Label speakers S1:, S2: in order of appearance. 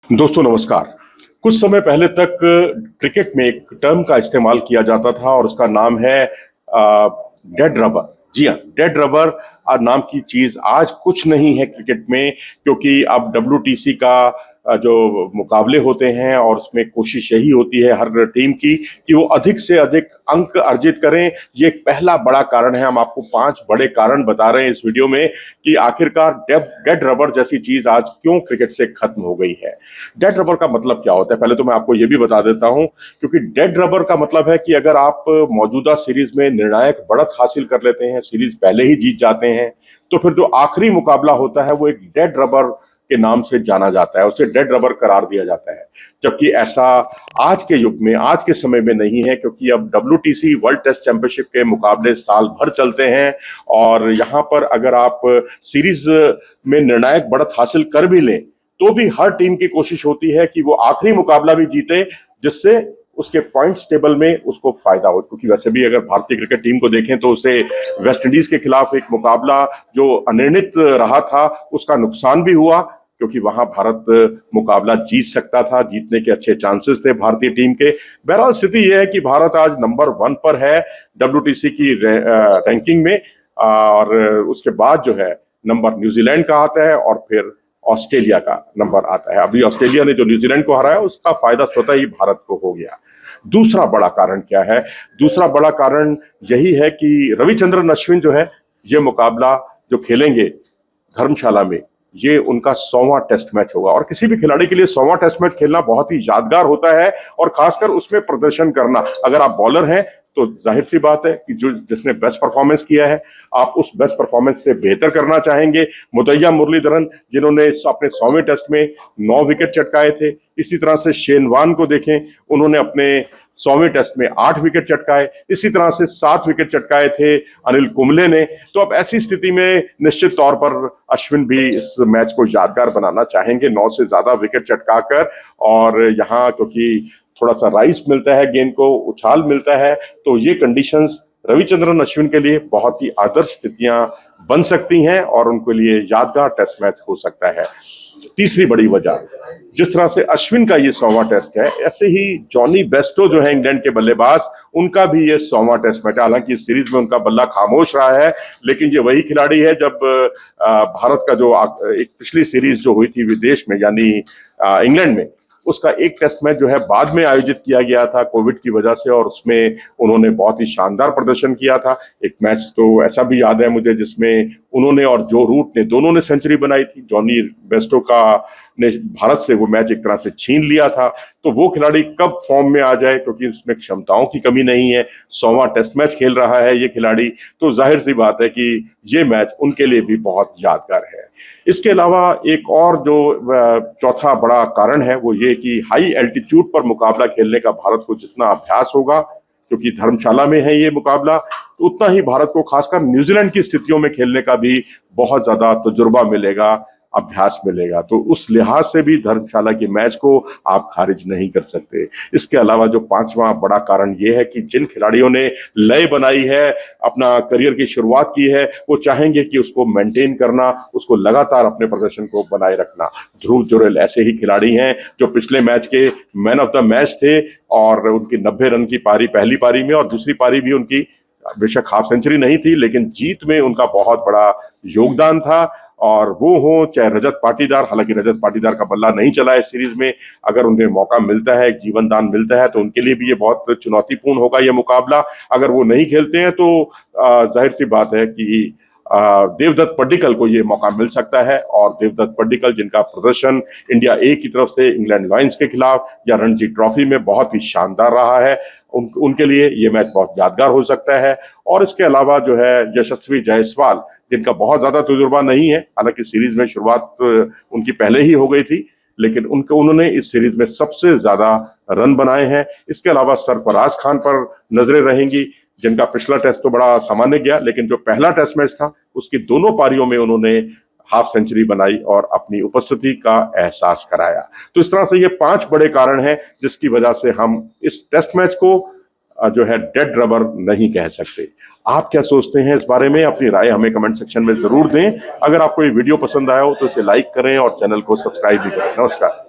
S1: दोस्तों नमस्कार। कुछ समय पहले तक क्रिकेट में एक टर्म का इस्तेमाल किया जाता था और उसका नाम है डेड रबर। जी हाँ, डेड रबर नाम की चीज आज कुछ नहीं है क्रिकेट में, क्योंकि अब WTC का जो मुकाबले होते हैं और उसमें कोशिश यही होती है हर टीम की कि वो अधिक से अधिक अंक अर्जित करें। ये एक पहला बड़ा कारण है। हम आपको 5 बड़े कारण बता रहे हैं इस वीडियो में कि आखिरकार डेड रबर जैसी चीज आज क्यों क्रिकेट से खत्म हो गई है। डेड रबर का मतलब क्या होता है, पहले तो मैं आपको ये भी बता देता हूं, क्योंकि डेड रबर का मतलब है कि अगर आप मौजूदा सीरीज में निर्णायक बढ़त हासिल कर लेते हैं, सीरीज पहले ही जीत जाते हैं, तो फिर जो आखिरी मुकाबला होता है वो एक डेड रबर के नाम से जाना जाता है, उसे डेड रबर करार दिया जाता है। जबकि ऐसा आज के युग में, आज के समय में नहीं है, क्योंकि अब WTC वर्ल्ड टेस्ट चैंपियनशिप के मुकाबले साल भर चलते हैं और यहां पर अगर आप सीरीज में निर्णायक बढ़त हासिल कर भी लें तो भी हर टीम की कोशिश होती है कि वो आखिरी मुकाबला भी जीते, जिससे उसके पॉइंट्स टेबल में उसको फायदा हो। क्योंकि वैसे भी अगर भारतीय क्रिकेट टीम को देखें तो उसे वेस्ट इंडीज के खिलाफ एक मुकाबला जो अनिर्णित रहा था उसका नुकसान भी हुआ, क्योंकि वहां भारत मुकाबला जीत सकता था, जीतने के अच्छे चांसेस थे भारतीय टीम के। बहरहाल स्थिति यह है कि भारत आज नंबर 1 पर है WTC की रैंकिंग में, और उसके बाद जो है नंबर न्यूजीलैंड का आता है और फिर ऑस्ट्रेलिया का नंबर आता है। अभी ऑस्ट्रेलिया ने जो न्यूजीलैंड को हराया उसका फायदा स्वतः ही भारत को हो गया। दूसरा बड़ा कारण क्या है? दूसरा बड़ा कारण यही है कि रविचंद्रन अश्विन जो है, ये मुकाबला जो खेलेंगे धर्मशाला में, ये उनका 100वां टेस्ट मैच होगा और किसी भी खिलाड़ी के लिए 100वां टेस्ट मैच खेलना बहुत ही यादगार होता है, और खासकर उसमें प्रदर्शन करना। अगर आप बॉलर हैं तो जाहिर सी बात है कि जिसने बेस्ट परफॉर्मेंस किया है, आप उस बेस्ट परफॉर्मेंस से बेहतर करना चाहेंगे। मुदैया मुरलीधरन, जिन्होंने अपने 100वें टेस्ट में 9 विकेट चटकाए थे, इसी तरह से शेन वॉर्न को देखें, उन्होंने अपने 100वें टेस्ट में 8 विकेट चटकाए, इसी तरह से 7 विकेट चटकाए थे अनिल कुंबले ने। तो अब ऐसी स्थिति में निश्चित तौर पर अश्विन भी इस मैच को यादगार बनाना चाहेंगे 9 से ज्यादा विकेट चटकाकर। और यहाँ क्योंकि थोड़ा सा राइस मिलता है, गेंद को उछाल मिलता है, तो ये कंडीशंस रविचंद्रन अश्विन के लिए बहुत ही आदर्श स्थितियां बन सकती हैं और उनके लिए यादगार टेस्ट मैच हो सकता है। तीसरी बड़ी वजह, जिस तरह से अश्विन का ये 100वां टेस्ट है, ऐसे ही जॉनी बेस्टो जो है इंग्लैंड के बल्लेबाज, उनका भी ये 100वां टेस्ट मैच है। हालांकि इस सीरीज में उनका बल्ला खामोश रहा है, लेकिन ये वही खिलाड़ी है जब भारत का जो एक पिछली सीरीज जो हुई थी विदेश में, यानी इंग्लैंड में, उसका एक टेस्ट मैच जो है बाद में आयोजित किया गया था कोविड की वजह से, और उसमें उन्होंने बहुत ही शानदार प्रदर्शन किया था। एक मैच तो ऐसा भी याद है मुझे जिसमें उन्होंने और जो रूट ने, दोनों ने सेंचुरी बनाई थी। जॉनी बेस्टो का ने भारत से वो मैच एक तरह से छीन लिया था। तो वो खिलाड़ी कब फॉर्म में आ जाए, क्योंकि उसमें क्षमताओं की कमी नहीं है, 100वां टेस्ट मैच खेल रहा है ये खिलाड़ी, तो जाहिर सी बात है कि ये मैच उनके लिए भी बहुत यादगार है। इसके अलावा एक और जो चौथा बड़ा कारण है वो ये कि हाई एल्टीट्यूड पर मुकाबला खेलने का भारत को जितना अभ्यास होगा, क्योंकि धर्मशाला में है ये मुकाबला, तो उतना ही भारत को खासकर न्यूजीलैंड की स्थितियों में खेलने का भी बहुत ज्यादा तजुर्बा मिलेगा, अभ्यास मिलेगा। तो उस लिहाज से भी धर्मशाला के मैच को आप खारिज नहीं कर सकते। इसके अलावा जो 5वां बड़ा कारण ये है कि जिन खिलाड़ियों ने लय बनाई है, अपना करियर की शुरुआत की है, वो चाहेंगे कि उसको मेंटेन करना, उसको लगातार अपने प्रदर्शन को बनाए रखना। ध्रुव जुरेल ऐसे ही खिलाड़ी हैं जो पिछले मैच के मैन ऑफ द मैच थे, और उनकी 90 रन की पारी पहली पारी में, और दूसरी पारी भी उनकी बेशक हाफ सेंचुरी नहीं थी, लेकिन जीत में उनका बहुत बड़ा योगदान था। और वो हो चाहे रजत पाटीदार, हालांकि रजत पाटीदार का बल्ला नहीं चला इस सीरीज में, अगर उन्हें मौका मिलता है, जीवन दान मिलता है, तो उनके लिए भी ये बहुत चुनौतीपूर्ण होगा ये मुकाबला। अगर वो नहीं खेलते हैं तो जाहिर सी बात है कि देवदत्त पड्डीकल को ये मौका मिल सकता है, और देवदत्त पड्डीकल जिनका प्रदर्शन इंडिया ए की तरफ से इंग्लैंड लॉयंस के खिलाफ या रणजी ट्रॉफी में बहुत ही शानदार रहा है, उनके लिए ये मैच बहुत यादगार हो सकता है। और इसके अलावा जो है यशस्वी जायसवाल, जिनका बहुत ज्यादा तजुर्बा नहीं है, हालांकि सीरीज में शुरुआत उनकी पहले ही हो गई थी, लेकिन उन्होंने इस सीरीज में सबसे ज्यादा रन बनाए हैं। इसके अलावा सरफराज खान पर नजरें रहेंगी, जिनका पिछला टेस्ट तो बड़ा सामान्य गया, लेकिन जो पहला टेस्ट मैच था उसकी दोनों पारियों में उन्होंने हाफ सेंचुरी बनाई और अपनी उपस्थिति का एहसास कराया। तो इस तरह से ये 5 बड़े कारण हैं जिसकी वजह से हम इस टेस्ट मैच को जो है डेड रबर नहीं कह सकते। आप क्या सोचते हैं इस बारे में? अपनी राय हमें कमेंट सेक्शन में जरूर दें। अगर आपको ये वीडियो पसंद आया हो तो इसे लाइक करें और चैनल को सब्सक्राइब भी करें। नमस्कार।